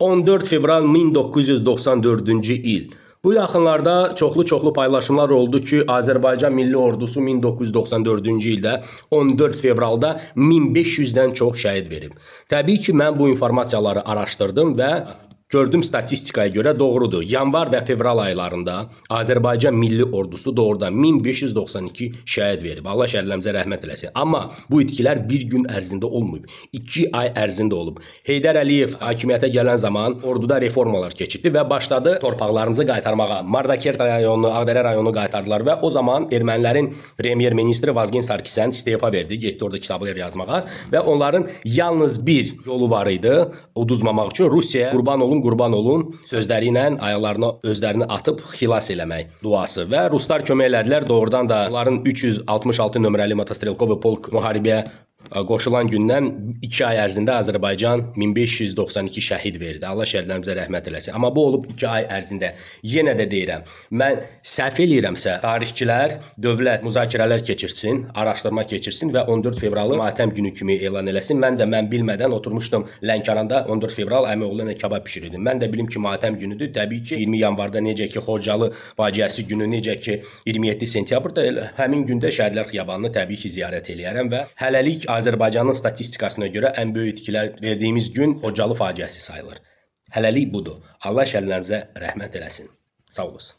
14 fevral 1994-cü il. Bu yaxınlarda çoxlu paylaşımlar oldu ki, Azərbaycan Milli Ordusu 1994-cü ildə 14 fevralda 1500-dən çox şəhid verib. Təbii ki, mən bu informasiyaları araşdırdım və gördüm statistikaya görə doğrudur. Yanvar və fevral aylarında Azərbaycan Milli Ordusu doğrudan 1592 şəhid verib. Allah şəhidlərimizə rəhmət eləsin. Amma bu itkilər bir gün ərzində olmayıb. 2 ay ərzində olub. Heydər Əliyev hakimiyyətə gələn zaman orduda reformalar keçirdi və başladı torpaqlarımızı qaytarmağa. Mardakert rayonunu, Ağdərə rayonunu qaytardılar və o zaman ermənilərin premyer-ministri Vazgen Sarkisyan istefa verdi. Getdi orada kitablar yazmağa və onların yalnız bir yolu var idi uduzmamaq üçün. Rusiyaya qurban olun sözləri ilə ayaqlarına özlərini atıb xilas eləmək duası və ruslar kömək elədilər. Doğrudan da onların 366 nömrəli motostrelkovi polk müharibəyə qoşulan gündən 2 ay ərzində Azərbaycan 1592 şəhid verdi. Allah şəhidlərimizə rəhmət eləsin. Amma bu olub 2 ay ərzində. Yenə də deyirəm, mən səhv eləyirəmsə, tarixçilər dövlət müzakirələr keçirsin, araşdırma keçirsin və 14 fevralı matəm günü kimi elan eləsin. Mən bilmədən oturmuşdum Lənkəranda 14 fevral əmi oğluna kebab pişirirdim. Mən də bilim ki, matəm günüdür. Təbii ki, 20 yanvarda necə ki, Xocalı faciəsi günü, necə ki, 27 sentyabrda həmin gündə Şəhidlər Xiyabanını təbii ki, ziyarət eləyərəm və hələlik Azərbaycanın statistikasına görə ən böyük itkilər verdiyimiz gün Xocalı faciəsi sayılır. Hələlik budur. Allah şəhidlərimizə rəhmət eləsin. Sağ olasın.